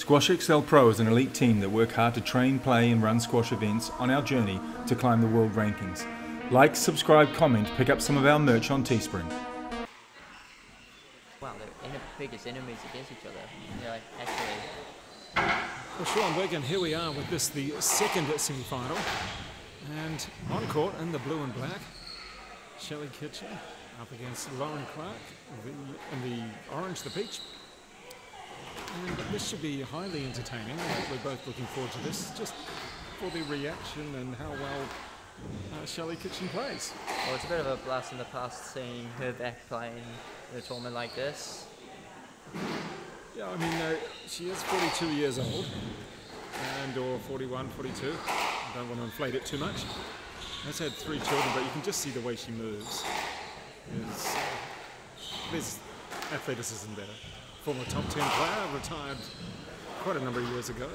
Squash XL Pro is an elite team that work hard to train, play and run squash events on our journey to climb the world rankings. Like, subscribe, comment, pick up some of our merch on Teespring. Wow, they're biggest enemies against each other. Yeah, actually. Well, John.duggan, here we are with this, the second semi-final. And on court in the blue and black, Shelley Kitchen up against Lauren Clarke in the orange, the peach. And this should be highly entertaining. We're both looking forward to this, just for the reaction and how well Shelley Kitchen plays. Well, it's a bit of a blast in the past seeing her back playing in a tournament like this. Yeah, I mean, she is 42 years old, or 41, 42. I don't want to inflate it too much. Has had 3 children, but you can just see the way she moves. There's athleticism there. Former top 10 player, retired quite a number of years ago,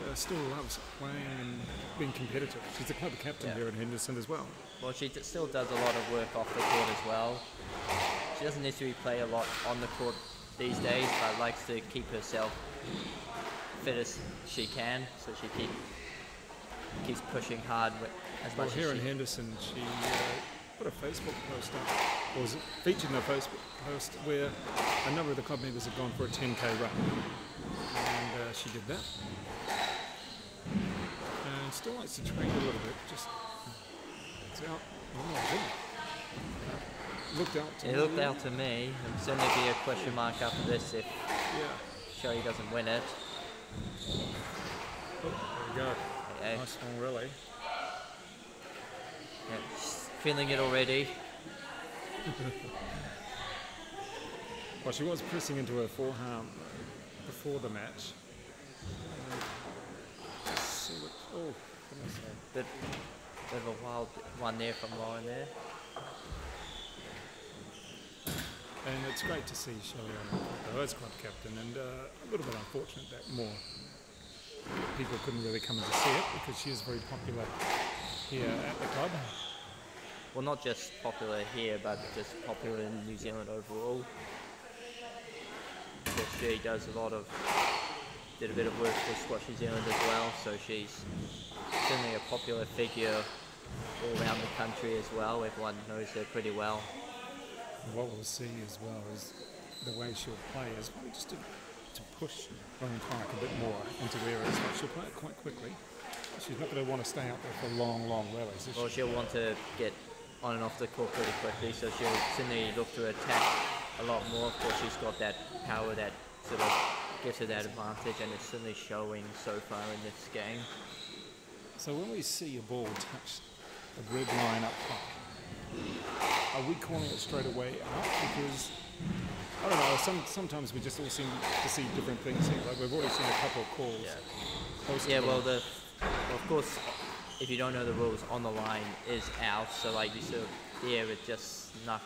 but still loves playing and being competitive. She's the club captain here at Henderson as well. Well, she still does a lot of work off the court as well. She doesn't necessarily play a lot on the court these days, but likes to keep herself fit as she can, so she keeps pushing hard as much as she can. Here in Henderson, she put a Facebook post up, or was featured in a Facebook post where a number of the club members have gone for a 10k run, and she did that. And still likes to train a little bit. Just it's out. Looked out to me. It looked out to me. There'll certainly be a question mark after this if Shelley doesn't win it. Oh, there you go. Yeah. Nice one, really. Yeah, she's feeling it already. Well, she was pressing into her forehand before the match. Let's see what, Bit of a wild one there from Lauren there. And it's great to see Shelley on the court as club captain, and a little bit unfortunate that more people couldn't really come in to see it because she is very popular here at the club. Well, not just popular here, but just popular in New Zealand overall. She does did a bit of work for Squash New Zealand as well, so she's certainly a popular figure all around the country as well. Everyone knows her pretty well. What we'll see as well is the way she'll play is probably just to push Lauren Clarke a bit more into areas. Like she'll play it quite quickly. She's not going to want to stay out there for long rallies. Well, she'll want to get on and off the court pretty quickly, so she'll certainly look to attack a lot more. Of course, she's got that power that sort of gives her that advantage, and it's certainly showing so far in this game. So when we see a ball touch the red line up top, are we calling it straight away out? Because, I don't know, sometimes we just all seem to see different things here. Like we've already seen a couple of calls. Yeah, well, of course, if you don't know the rules, on the line is out, so like you sort of, it just knocked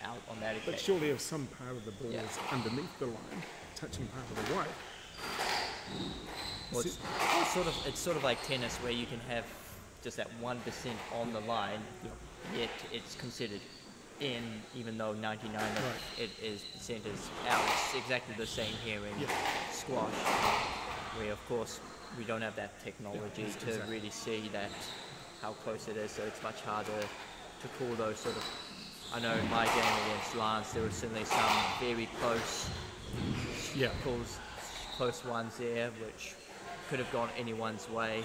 out on that occasion. But surely if some part of the ball is underneath the line, touching part of the white. Well, it's sort of like tennis where you can have just that 1% on the line, yet it's considered in, even though 99 of it is percent is out. It's exactly the same here in squash, where of course we don't have that technology to really see that how close it is, so it's much harder to call those sort of. I know in my game against Lance there were certainly some very close calls, close ones there, which could have gone anyone's way.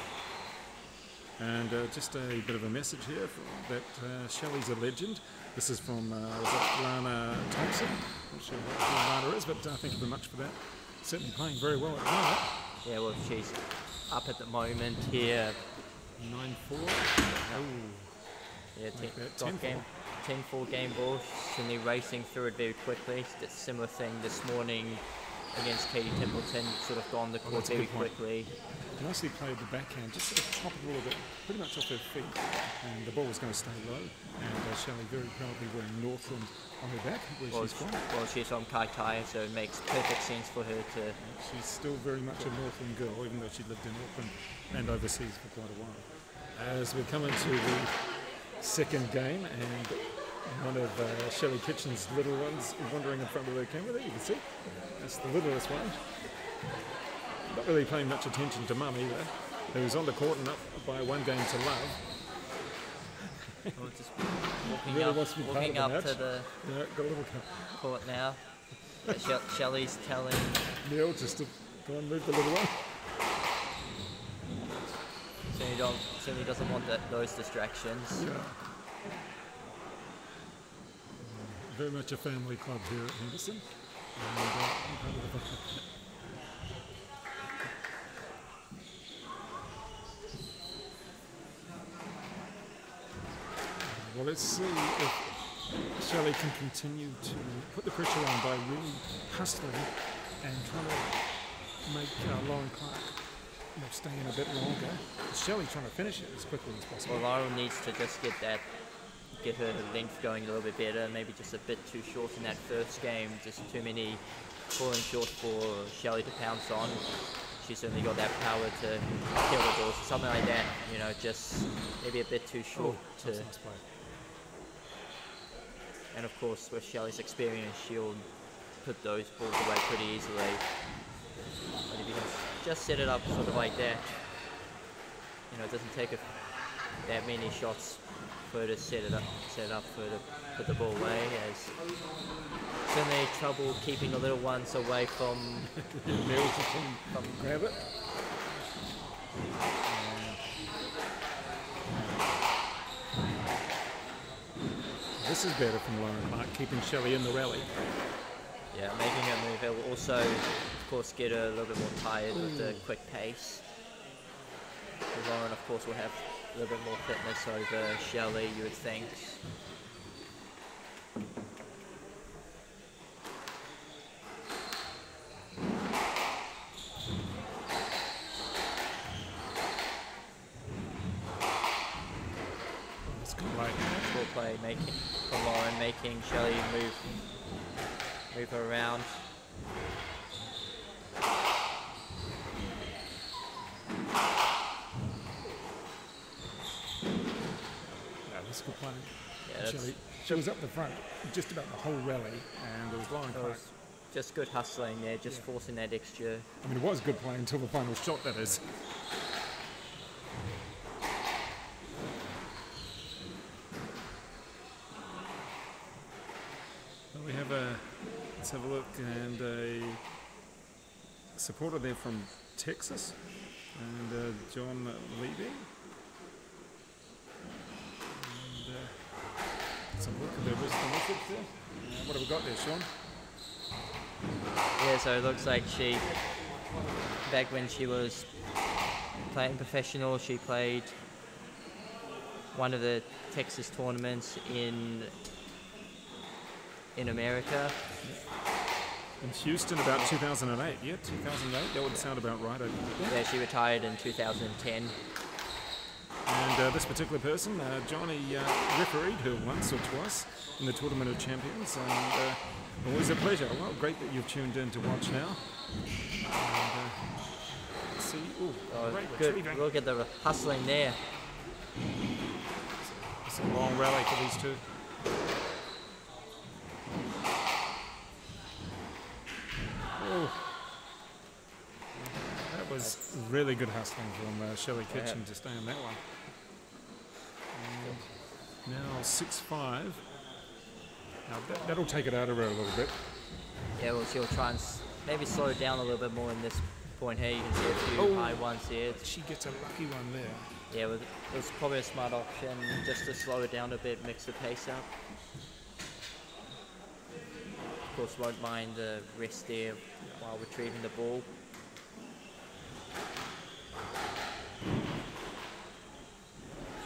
And just a bit of a message here that Shelley's a legend. This is from Lana Thompson. Not sure what Lana is, but thank you very much for that. Certainly playing very well at the moment. Yeah, well, she's up at the moment here. 9-4. Yeah, 10-4 game ball. Certainly racing through it very quickly. It's a similar thing this morning against Katie Templeton. Sort of gone the court very quickly. Nicely played the backhand, just sort of chopped it a little bit, pretty much off her feet, and the ball was going to stay low. And Shelley very proudly wearing Northland on her back, where she's from. Well, she's from Kaitaia, so it makes perfect sense for her to. She's still very much a Northland girl, even though she lived in Auckland and overseas for quite a while. As we come into the second game, and one of Shelley Kitchen's little ones wandering in front of the camera there, you can see. That's the littlest one. not really paying much attention to Mum either, who's on the court and up by 1 game to love. We're just walking Really up, wants to be part walking of the up match. to the Yeah, got a little court now. Shelley's telling Neil just to go and move the little one. certainly doesn't want those distractions. Yeah. Very much a family club here at Henderson. And, well, let's see if Shelley can continue to put the pressure on by really hustling and trying to make Lauren Clarke stay in a bit longer. Shelley trying to finish it as quickly as possible. Well, Lauren needs to just get her length going a little bit better. Maybe just a bit too short in that first game. Just too many falling short for Shelley to pounce on. She's certainly got that power to kill the balls. Something like that, you know, just maybe a bit too short to. That's a nice play. And of course, with Shelley's experience, she'll put those balls away pretty easily. But if you can just set it up sort of like that, you know, it doesn't take that many shots for her to set it up for her to put the ball away. As certainly trouble keeping the little ones away from Grab it. This is better from Lauren Clarke, keeping Shelley in the rally. Yeah, making her move. It will also, of course, get her a little bit more tired with the quick pace. Lauren, of course, will have a little bit more fitness over Shelley, you would think. It's good play. Full play from Lauren, making Shelley move her around. That's good play. Yeah, she was up the front just about the whole rally, and there was Lauren Clarke. Just good hustling there, just forcing that extra. I mean, it was good play until the final shot, that is. Well, we have let's have a look, and a supporter there from Texas, and John Levy. Some look at the message there. What have we got there, Sean? Yeah, so it looks like back when she was playing professional, she played one of the Texas tournaments in America. In Houston, about 2008. Yeah, 2008. That would sound about right. Yeah, she retired in 2010. And this particular person, Johnny, refereed her once or twice in the Tournament of Champions, and always a pleasure. Well, great that you've tuned in to watch now. And, let's see. Ooh, great retrieving. Look at the hustling there. It's a long rally for these two. Oh. That was really good hustling from Shelley Kitchen to stay on that one. And now 6-5. Now that'll take it out of her a little bit. Yeah, well, she'll try and maybe slow it down a little bit more in this point here. You can see a few high ones here. She gets a lucky one there. Yeah, it was probably a smart option just to slow it down a bit, mix the pace up. Of course, won't mind the rest there while retrieving the ball.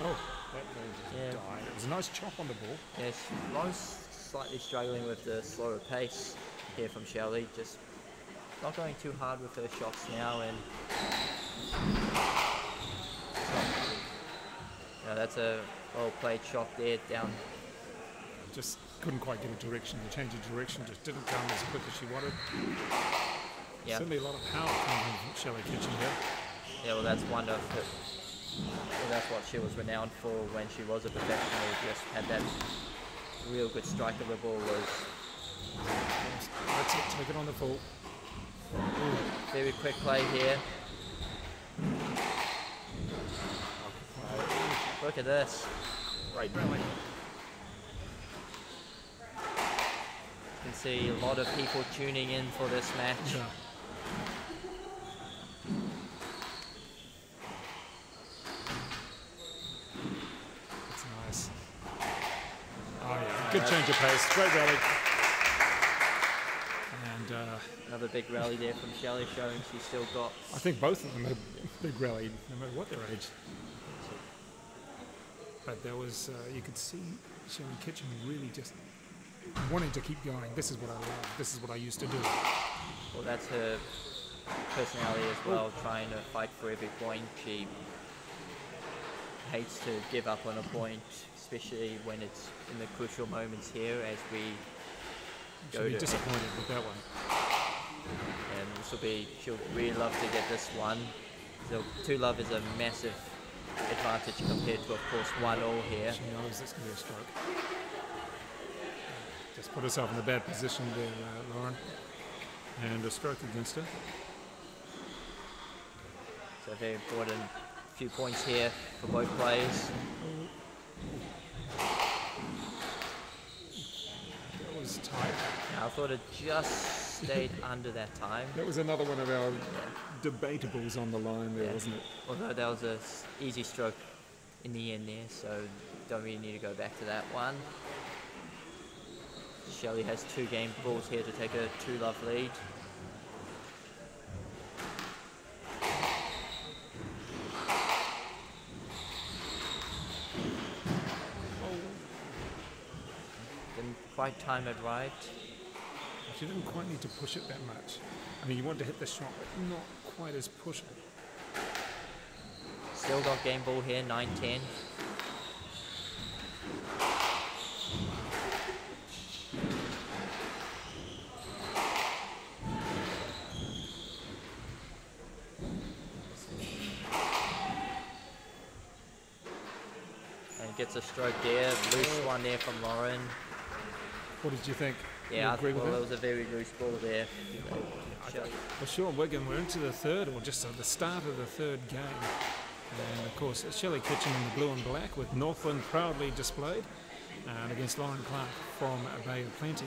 Oh, that ball just died. It was a nice chop on the ball. Yes, Lauren's slightly struggling with the slower pace here from Shelley. Just not going too hard with her shots now, and that's a well-played shot there down. Just couldn't quite get a direction. The change of direction just didn't come as quick as she wanted. Yeah. Certainly a lot of power coming from Shelley Kitchen here. Yeah, well, that's one of her. Well, that's what she was renowned for when she was a professional. Just had that real good strike of the ball. That's it. Take it on the full. Ooh. very quick play here. Look at this. Great rally. You can see a lot of people tuning in for this match. Yeah. That's nice. Oh yeah, good change of pace. Great rally. And Another big rally there from Shelley, showing she's still got. I think both of them had big rally, no matter what their age. But there was, you could see Shelley Kitchen really just wanting to keep going. This is what I love. This is what I used to do. Well, that's her personality as well, trying to fight for every point. She hates to give up on a point, especially when it's in the crucial moments here as we She'll be disappointed with that one. And this will be, she'll really love to get this one. So 2-love is a massive advantage compared to, of course, 1-all here. She knows it's going to be a stroke. Just put herself in a bad position there, Lauren. And a stroke against her. So a very important few points here for both players. That was tight. Now, I thought it just stayed under that time. That was another one of our debatables on the line there, wasn't it? Although that was an easy stroke in the end there, so don't really need to go back to that one. Shelley has 2 game balls here to take a 2-love lead. Didn't quite time it right. She didn't quite need to push it that much. I mean, you want to hit the shot, but not quite as pushing. Still got game ball here, 9-10. And gets a stroke there, loose one there from Lauren. What did you think? Yeah, I agree with thought that? it was a very loose ball there. Well, sure, we're into the third, or just at the start of the third game. And of course, Shelley Kitchen in the blue and black with Northland proudly displayed. And against Lauren Clarke from Bay of Plenty.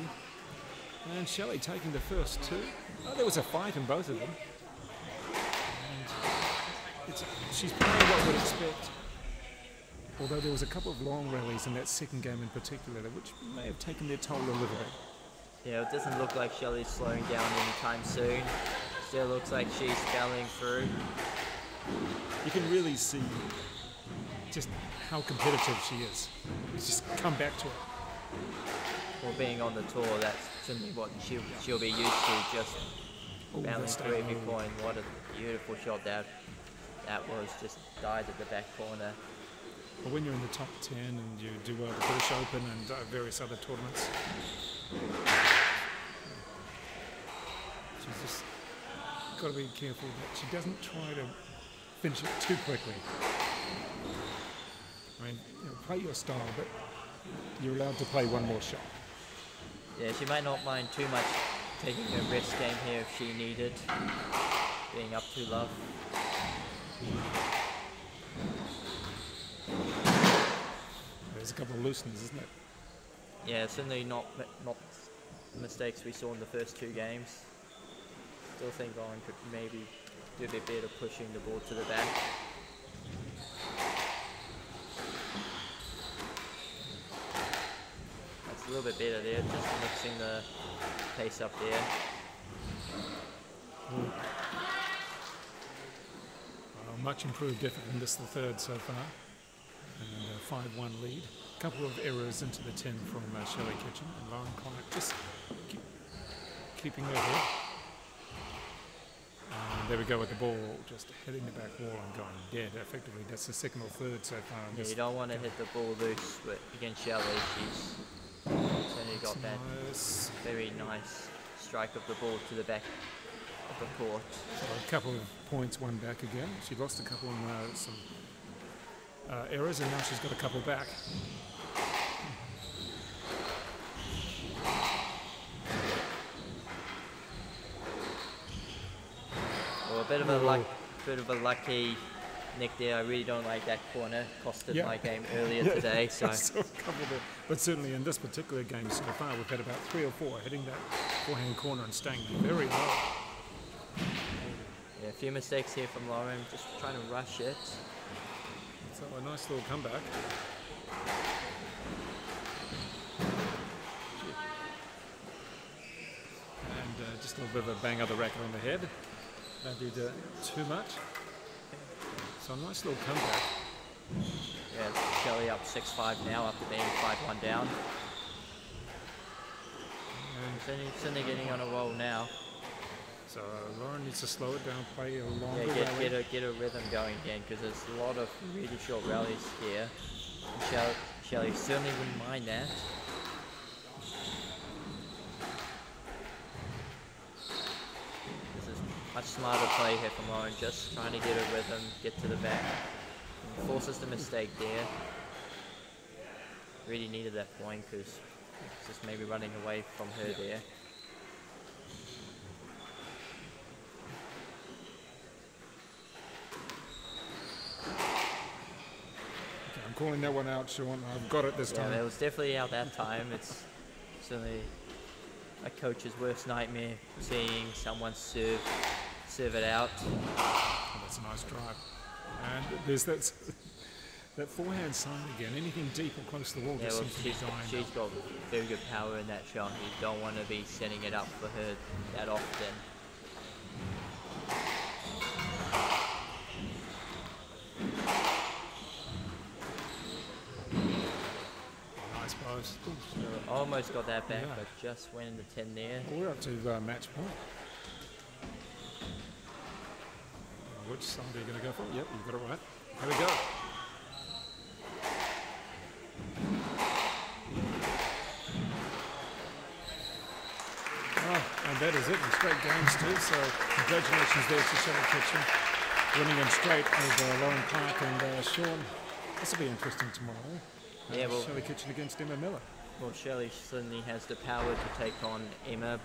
And Shelley taking the first 2. Oh, there was a fight in both of them. And she's playing what we'd expect. Although there was a couple of long rallies in that second game in particular, which may have taken their toll a little bit. Yeah, it doesn't look like Shelley's slowing down anytime soon. Still looks like she's battling through. You can really see just how competitive she is. It's just come back to it. Well, being on the tour, that's simply what she'll be used to, just battling through every point. What a beautiful shot that was, just died at the back corner. But when you're in the top 10 and you do well at the British Open and various other tournaments, she's just got to be careful that she doesn't try to finish it too quickly. I mean, play your style, but you're allowed to play one more shot. Yeah, she might not mind too much taking a rest game here if she needed, being up 2-love. There's a couple of looseners, isn't it? Yeah, certainly not the mistakes we saw in the first 2 games. Still think Lauren could maybe do a bit better pushing the ball to the back. That's a little bit better there, just mixing the pace up there. Much improved effort in this, the third so far. And a 5-1 lead. A couple of errors into the 10 from Shelley Kitchen, and Lauren Clarke just keeping her head. And there we go with the ball, just hitting the back wall and going dead. Effectively, that's the second or third so far. Yeah, you don't want to hit the ball loose against Shelley. She's certainly got that very nice strike of the ball to the back of the court. So a couple of points, one back again. She lost a couple in some errors, and now she's got a couple back. bit of a lucky nick there. I really don't like that corner. Costed my game earlier today. So. But certainly in this particular game so far, we've had about 3 or 4 hitting that forehand corner and staying very low. Yeah, a few mistakes here from Lauren, just trying to rush it. So a nice little comeback. And just a little bit of a bang of the racket on the head. Don't do too much. So a nice little comeback. Yeah, Shelley up 6-5 now after being 5-1 down. And suddenly getting on a roll now. So Lauren needs to slow it down, play a longer rally. Get a rhythm going again, because there's a lot of really short rallies here. And Shelley certainly wouldn't mind that. This is much smarter play here from Lauren, just trying to get a rhythm, get to the back. And forces the mistake there. Really needed that point, because just maybe running away from her there. Calling that one out, Sean. I've got it this time. Yeah, it was definitely out that time. It's certainly a coach's worst nightmare, seeing someone serve it out. Oh, that's a nice drive. And there's that forehand sign again. Anything deep or close to the wall just seems to be dying. She's got very good power in that shot. You don't want to be setting it up for her that often. So almost got that back, but just went in the 10 there. Well, we're up to match point. Which side are you going to go for? Yep, you've got it right. Here we go. Oh, and that is it in straight games too. So congratulations there to Shelley Kitchen, winning in straight over Lauren Clarke and Sean. This will be interesting tomorrow. Yeah, well, Shelley Kitchen against Emma Miller. Well, Shelley certainly has the power to take on Emma.